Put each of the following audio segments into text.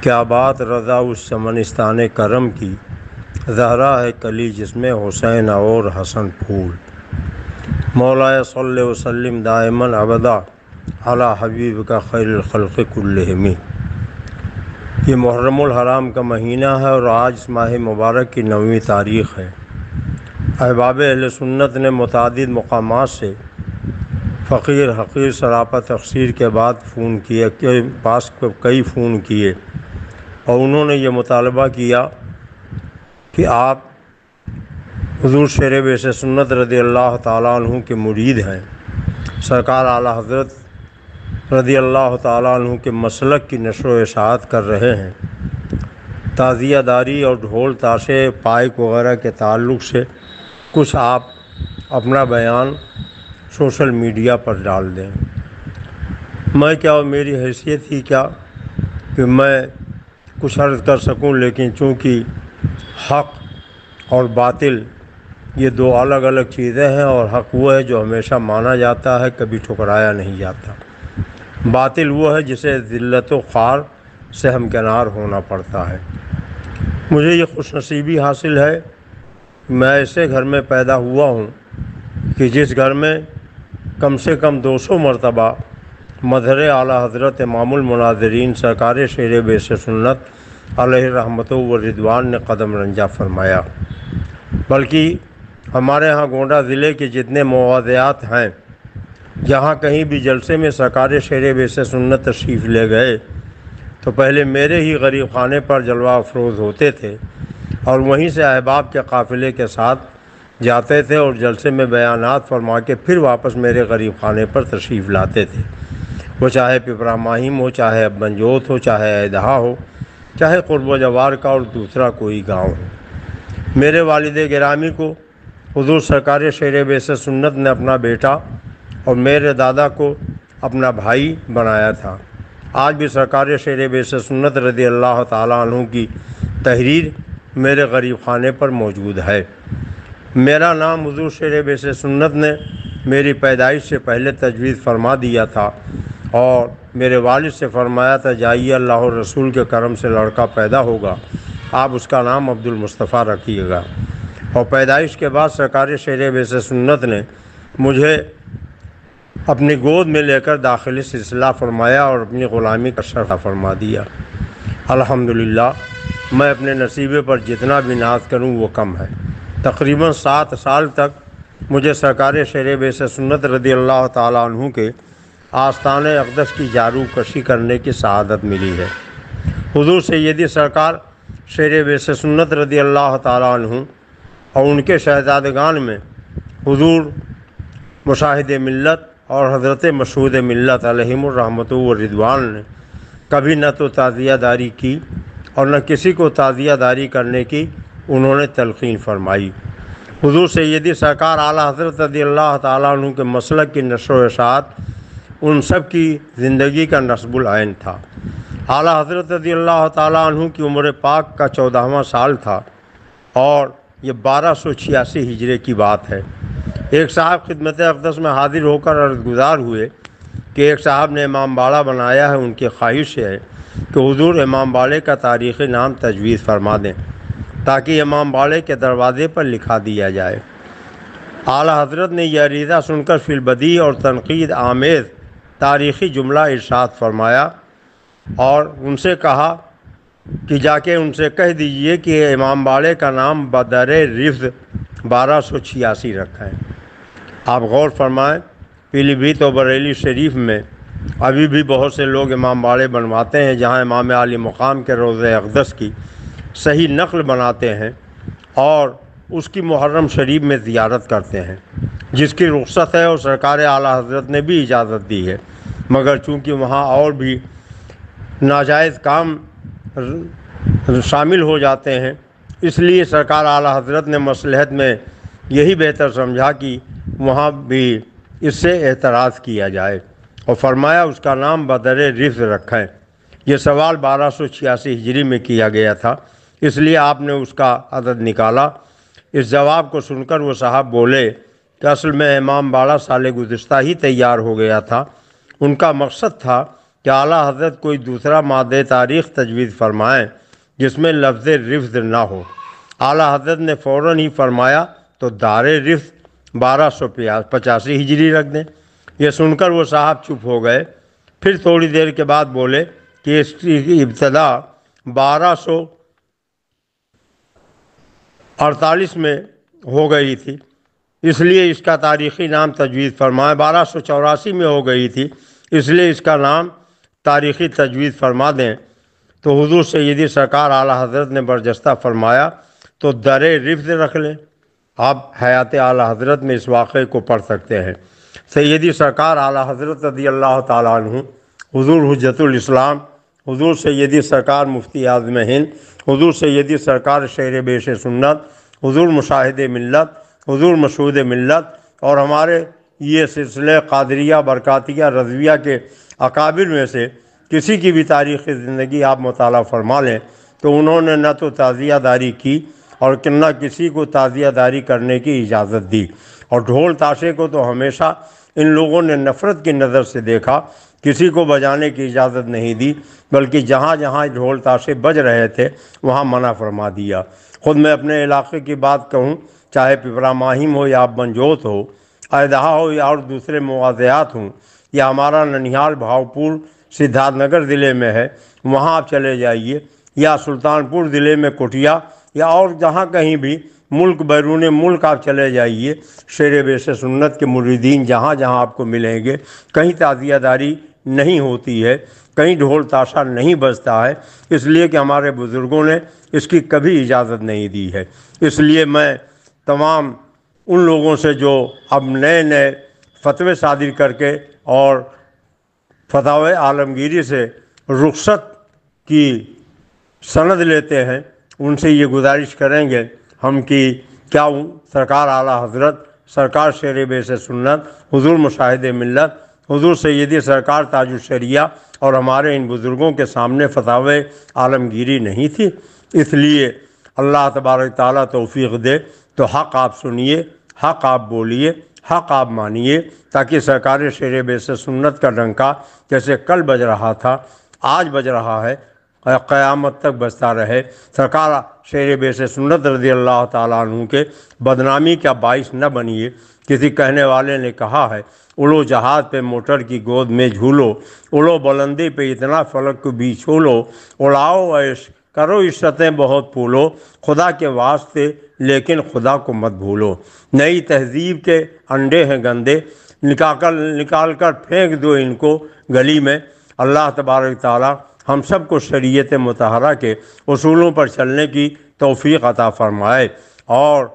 کیا بات رضا اس چمنستان کرم کی، زہرا ہے کلی جس میں حسین اور حسن پھول۔ مولا صلی وسلم دائماً ابدا علی حبیب کا خیر الخلق کلہم۔ یہ محرم الحرام کا مہینہ ہے اور آج اس ماہ مبارک کی 9ویں تاریخ ہے۔ احباب اہل سنت نے متعدد مقامات سے فقیر حقیر سراپا تقصیر کے بعد کئی فون کیے اور انہوں نے یہ مطالبہ کیا کہ آپ حضور شیر بیس سنت رضی اللہ تعالیٰ عنہ کے مرید ہیں، سرکار اعلیٰ حضرت رضی اللہ تعالیٰ عنہ کے مسلک کی نشر و اشاعت کر رہے ہیں۔ تعزیہ داری اور ڈھول تاشے پائک وغیرہ کے تعلق سے کچھ آپ اپنا بیان سوشل میڈیا پر ڈال دیں۔ میں کیا اور میری حیثیت ہی کیا کہ میں کچھ عرض کر سکوں، لیکن چونکہ حق اور باطل یہ دو الگ الگ چیزیں ہیں، اور حق وہ ہے جو ہمیشہ مانا جاتا ہے، کبھی ٹھکرایا نہیں جاتا۔ باطل وہ ہے جسے ذلت و خوار سے ہمکنار ہونا پڑتا ہے۔ مجھے یہ خوش نصیبی حاصل ہے کہ میں ایسے گھر میں پیدا ہوا ہوں کہ جس گھر میں کم سے کم 200 مرتبہ مظہر اعلیٰ حضرت امام المناظرین سرکار شیر بیس سنت علیہ رحمت و رضوان نے قدم رنجہ فرمایا۔ بلکہ ہمارے ہاں گونڈہ ضلع کے جتنے مواضعات ہیں، جہاں کہیں بھی جلسے میں سرکار شیر بیس سنت تشریف لے گئے تو پہلے میرے ہی غریب خانے پر جلوہ افروز ہوتے تھے، اور وہیں سے احباب کے قافلے کے ساتھ جاتے تھے اور جلسے میں بیانات فرما کے پھر واپس میرے غریب خانے پر تشریف لاتے تھے، وہ چاہے پپرا ماہیم ہو، چاہے ابن جوت ہو، چاہے ایدہا ہو، چاہے قرب و جوار کا اور دوسرا کوئی گاؤں ہو۔ میرے والد گرامی کو حضور سرکار شیر بیس سنت نے اپنا بیٹا اور میرے دادا کو اپنا بھائی بنایا تھا۔ آج بھی سرکار شیر بیس سنت رضی اللہ تعالیٰ عنہ کی تحریر میرے غریب خانے پر موجود ہے۔ میرا نام حضور شیر بیس سنت نے میری پیدائش سے پہلے تجویز فرما دیا تھا، اور میرے والد سے فرمایا تھا جائیے اللہ اور رسول کے کرم سے لڑکا پیدا ہوگا، آپ اس کا نام عبد المصطفیٰ رکھیے گا۔ اور پیدائش کے بعد سرکار شیر بیس سنت نے مجھے اپنی گود میں لے کر داخلی سلسلہ فرمایا اور اپنی غلامی کا شرح فرما دیا۔ الحمدللہ میں اپنے نصیبے پر جتنا بھی ناز کروں وہ کم ہے۔ تقریباً 7 سال تک مجھے سرکار شیر بیس سنت رضی اللہ تعالیٰ عنہ کے آستان اقدس کی جارو کشی کرنے کی سعادت ملی ہے۔ حضور سیدی سرکار شیر بیس سنت رضی اللہ تعالیٰ عنہ اور ان کے شہزادگان میں حضور مشاہد ملت اور حضرت مشہود ملت علیہم الرحمت و رضوان نے کبھی نہ تو تعزیہ داری کی اور نہ کسی کو تعزیہ داری کرنے کی انہوں نے تلقین فرمائی۔ حضور سیدی سرکار اعلیٰ حضرت رضی اللہ تعالیٰ عنہ کے مسلک کی نشر و اشاعت ان سب کی زندگی کا نصب العین تھا۔ اعلیٰ حضرت رضی اللہ تعالیٰ عنہ کی عمر پاک کا 14واں سال تھا، اور یہ 1286 ہجری کی بات ہے۔ ایک صاحب خدمت اقدس میں حاضر ہو کر عرض گزار ہوئے کہ ایک صاحب نے امام باڑہ بنایا ہے، ان کی خواہش ہے کہ حضور امام باڑے کا تاریخی نام تجویز فرما دیں تاکہ امام باڑے کے دروازے پر لکھا دیا جائے۔ اعلیٰ حضرت نے یہ عریضہ سن کر فی البدیہہ اور تنقید آمیز تاریخی جملہ ارشاد فرمایا اور ان سے کہا کہ جا کے ان سے کہہ دیجئے کہ امام باڑے کا نام بدر رفض 1286 رکھیں۔ آپ غور فرمائیں، پیلی بھیت اور بریلی شریف میں ابھی بھی بہت سے لوگ امام باڑے بنواتے ہیں، جہاں امام عالی مقام کے روضہ اقدس کی صحیح نقل بناتے ہیں اور اس کی محرم شریف میں زیارت کرتے ہیں، جس کی رخصت ہے اور سرکار اعلیٰ حضرت نے بھی اجازت دی ہے، مگر چونکہ وہاں اور بھی ناجائز کام شامل ہو جاتے ہیں، اس لیے سرکار اعلیٰ حضرت نے مصلحت میں یہی بہتر سمجھا کہ وہاں بھی اس سے اعتراض کیا جائے، اور فرمایا اس کا نام بدر رفض رکھیں۔ یہ سوال 1286 ہجری میں کیا گیا تھا، اس لیے آپ نے اس کا عدد نکالا۔ اس جواب کو سن کر وہ صاحب بولے کہ اصل میں امام باڑہ سال گزشتہ ہی تیار ہو گیا تھا، ان کا مقصد تھا کہ اعلیٰ حضرت کوئی دوسرا مادہ تاریخ تجویز فرمائیں جس میں لفظ رفض نہ ہو۔ اعلیٰ حضرت نے فوراً ہی فرمایا تو دار رفض 1285 ہجری رکھ دیں۔ یہ سن کر وہ صاحب چپ ہو گئے، پھر تھوڑی دیر کے بعد بولے کہ اس کی ابتدا 1248 میں ہو گئی تھی، اس لیے اس کا تاریخی نام تجویز فرمائیں۔ 1284 میں ہو گئی تھی، اس لیے اس کا نام تاریخی تجویز فرما دیں۔ تو حضور سیدی سرکار اعلیٰ حضرت نے برجستہ فرمایا تو در رفض رکھ لیں۔ آپ حیات اعلیٰ حضرت میں اس واقعے کو پڑھ سکتے ہیں۔ سیدی سرکار اعلیٰ حضرت رضی اللہ تعالیٰ عنہ، حضور حجت الاسلام، حضور سیدی سرکار مفتی اعظم ہند، حضور سیدی سرکار شیر بیش سنت، حضور مشاہد ملت، حضور مشہود ملت، اور ہمارے یہ سلسلہ قادریہ برکاتیہ رضویہ کے اکابر میں سے کسی کی بھی تاریخی زندگی آپ مطالعہ فرما لیں تو انہوں نے نہ تو تعزیہ داری کی اور نہ کسی کو تعزیہ داری کرنے کی اجازت دی، اور ڈھول تاشے کو تو ہمیشہ ان لوگوں نے نفرت کی نظر سے دیکھا، کسی کو بجانے کی اجازت نہیں دی، بلکہ جہاں جہاں ڈھول تاشے بج رہے تھے وہاں منع فرما دیا۔ خود میں اپنے علاقے کی بات کہوں، چاہے پپرا ماہم ہو یا بنجوت ہو، ایدہا ہو یا اور دوسرے مواضعات ہوں، یا ہمارا ننیہال بھاؤپور سدھارتھ نگر ضلع میں ہے، وہاں آپ چلے جائیے، یا سلطان پور ضلع میں کوٹیا، یا اور جہاں کہیں بھی ملک بیرون ملک آپ چلے جائیے، شیر بیش سنت کے مریدین جہاں جہاں آپ کو ملیں گے، کہیں تعزیہ داری نہیں ہوتی ہے، کہیں ڈھول تاشا نہیں بجتا ہے، اس لیے کہ ہمارے بزرگوں نے اس کی کبھی اجازت نہیں دی ہے۔ اس لیے میں تمام ان لوگوں سے جو اب نئے نئے فتوے صادر کر کے اور فتاوی عالمگیری سے رخصت کی سند لیتے ہیں، ان سے یہ گزارش کریں گے ہم کہ کیا سرکار اعلیٰ حضرت، سرکار شیر بیش سنت، حضور مشاہد ملت، حضور سیدی سرکار تاج الشریعہ اور ہمارے ان بزرگوں کے سامنے فتاوی عالمگیری نہیں تھی؟ اس لیے اللہ تبارک تعالیٰ توفیق دے تو حق آپ سنیے، حق آپ بولیے، حق آپ مانیے، تاکہ سرکار شیر بیش سنت کا ڈنکا جیسے کل بج رہا تھا، آج بج رہا ہے، قیامت تک بجتا رہے۔ سرکار شیر بیش سنت رضی اللہ تعالیٰ عنہ کے بدنامی کا باعث نہ بنیے۔ کسی کہنے والے نے کہا ہے، اڑو جہاز پہ موٹر کی گود میں جھولو، اڑو بلندی پہ اتنا فلک کو بھی چھولو، اڑاؤ عیش کرو عشرتیں بہت پھولو، خدا کے واسطے لیکن خدا کو مت بھولو۔ نئی تہذیب کے انڈے ہیں گندے، نکال کر پھینک دو ان کو گلی میں۔ اللہ تبارک تعالیٰ ہم سب کو شریعت مطہرہ کے اصولوں پر چلنے کی توفیق عطا فرمائے، اور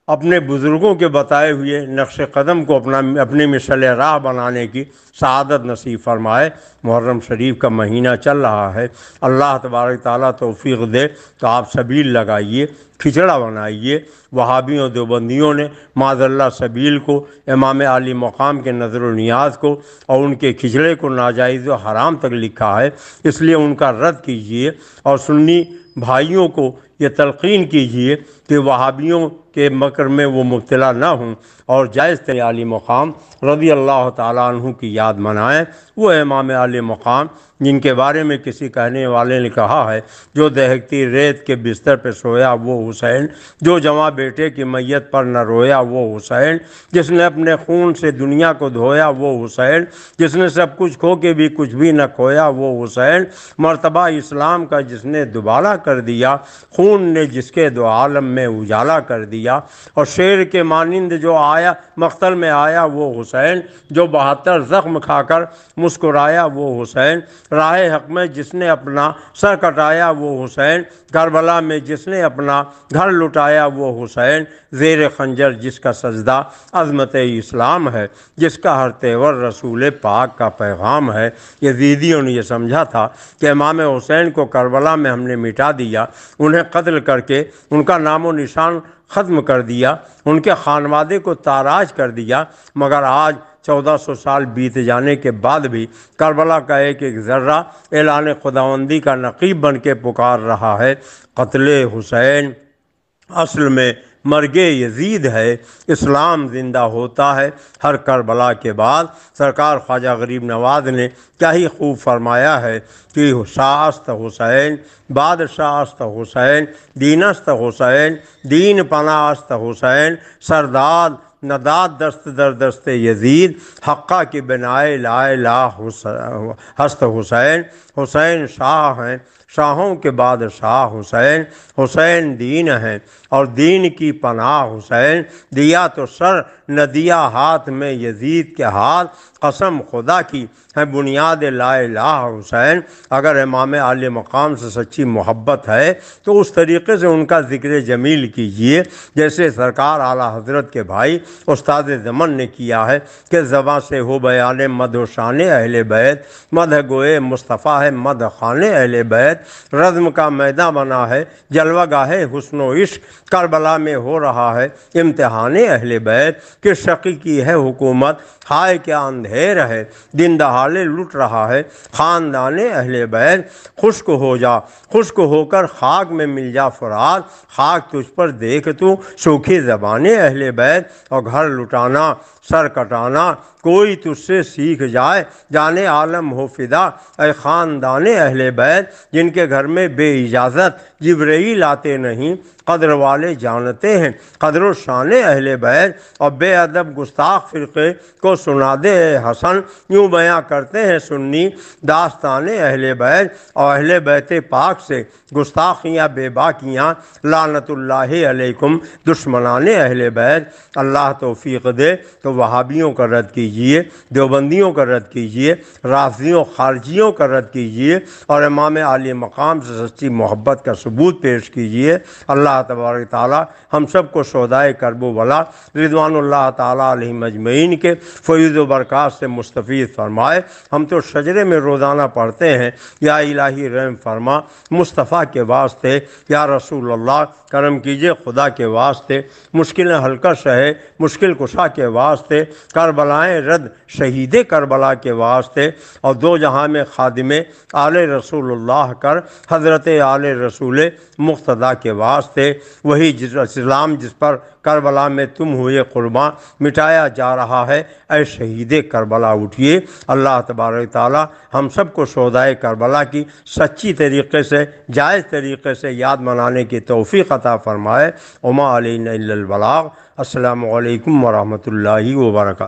اپنے بزرگوں کے بتائے ہوئے نقش قدم کو اپنی مشعل راہ بنانے کی سعادت نصیب فرمائے۔ محرم شریف کا مہینہ چل رہا ہے، اللہ تبارک تعالیٰ توفیق دے تو آپ سبیل لگائیے، کھچڑا بنائیے۔ وہابیوں دیوبندیوں نے معاذ اللہ سبیل کو، امام عالی مقام کے نظر و نیاز کو اور ان کے کھچڑے کو ناجائز و حرام تک لکھا ہے، اس لیے ان کا رد کیجیے، اور سنی بھائیوں کو یہ تلقین کیجیے کہ وہابیوں کے مکر میں وہ مبتلا نہ ہوں، اور جائز عالی مقام رضی اللہ تعالیٰ عنہ کی یاد منائیں۔ وہ امام عالی مقام جن کے بارے میں کسی کہنے والے نے کہا ہے، جو دہکتی ریت کے بستر پہ سویا وہ حسین، جو جواں بیٹے کی میت پر نہ رویا وہ حسین، جس نے اپنے خون سے دنیا کو دھویا وہ حسین، جس نے سب کچھ کھو کے بھی کچھ بھی نہ کھویا وہ حسین، مرتبہ اسلام کا جس نے دوبالا کر دیا، خون نے جس کے دو عالم میں اجالا کر دیا، اور شیر کے مانند جو آیا مقتل میں آیا وہ حسین، جو 72 زخم کھا کر مسکرایا وہ حسین، راہ حق میں جس نے اپنا سر کٹایا وہ حسین، کربلا میں جس نے اپنا گھر لٹایا وہ حسین، زیر خنجر جس کا سجدہ عظمت اسلام ہے، جس کا ہر تیور رسول پاک کا پیغام ہے۔ یزیدیوں نے یہ سمجھا تھا کہ امام حسین کو کربلا میں ہم نے مٹا دیا، انہیں قتل کر کے ان کا نام و نشان ختم کر دیا، ان کے خانوادے کو تاراج کر دیا، مگر آج 1400 سال بیت جانے کے بعد بھی کربلا کا ایک ایک ذرہ اعلان خداوندی کا نقیب بن کے پکار رہا ہے۔ قتل حسین اصل میں مرگ یزید ہے، اسلام زندہ ہوتا ہے ہر کربلا کے بعد۔ سرکار خواجہ غریب نواز نے کیا ہی خوب فرمایا ہے کہ شاہ است حسین، بادشاہ است حسین، دین است حسین، دین پناہ است حسین، سرداد نداد دست در دست یزید، حقہ کی بنائے لا الہ ہست حسین۔ حسین شاہ ہیں، شاہوں کے بادشاہ حسین، حسین دین ہیں اور دین کی پناہ حسین، دیا تو سر نہ دیا ہاتھ میں یزید کے ہاتھ، قسم خدا کی ہے بنیاد لا الہ حسین۔ اگر امام عالی مقام سے سچی محبت ہے تو اس طریقے سے ان کا ذکر جمیل کیجئے جیسے سرکار اعلیٰ حضرت کے بھائی استاد زمن نے کیا ہے کہ زباں سے ہو بیان مدح و شان اہل بیت، مدح گوئے مصطفیٰ ہے مدح خان اہل بیت، رزم کا میداں بنا ہے جلوہ گاہ حسن و عشق، کربلا میں ہو رہا ہے امتحان اہل بیت، کہ شقی کی ہے حکومت ہائے کیا اندھیر ہے، دن دہالے لٹ رہا ہے خاندان اہل بیت، خشک ہو جا خشک ہو کر خاک میں مل جا فرات، خاک تجھ پر دیکھ تو سوکھی زبان اہل بیت، اور گھر لٹانا سر کٹانا کوئی تجھ سے سیکھ جائے، جانے عالم ہو فدا اے خاندان اہل بیت، جن کے گھر میں بے اجازت جبرائیل آتے نہیں، قدر والے جانتے ہیں قدر و شان اہل بیت، اور بے ادب گستاخ فرقے کو سنا دے اے حسن، یوں بیاں کرتے ہیں سنی داستان اہل بیت، اور اہل بیت پاک سے گستاخیاں بے باکیاں لعنت اللہ علیکم دشمنان اہل بیت۔ اللہ توفیق دے تو وہابیوں کا رد کیجئے، دیوبندیوں کا رد کیجئے، رافضیوں خارجیوں کا رد کیجئے، اور امام عالی مقام سے سچی محبت کا ثبوت پیش کیجئے۔ اللہ تبارک تعالی ہم سب کو شہدائے کرب و بلا رضوان اللہ تعالی علیہم اجمعین کے فیض و برکات سے مستفید فرمائے۔ ہم تو شجرے میں روزانہ پڑھتے ہیں یا الہی رحم فرما مصطفیٰ کے واسطے، یا رسول اللہ کرم کیجئے خدا کے واسطے، مشکلیں ہلکش ہے مشکل کشا کے واسطے، کربلائیں رد شہید کربلا کے واسطے، اور دو جہاں میں خادم آل رسول اللہ کر حضرت آل رسول مقتدیٰ کے واسطے، وہی اسلام جس پر کربلا میں تم ہوئے قرباں مٹایا جا رہا ہے، اے شہید کربلا اٹھیے۔ اللہ تبارک تعالی ہم سب کو شہدائے کربلا کی سچی طریقے سے جائز طریقے سے یاد منانے کی توفیق عطا فرمائے۔ وما علینا الا البلاغ۔ السلام علیکم ورحمۃ اللہ وبرکاتہ۔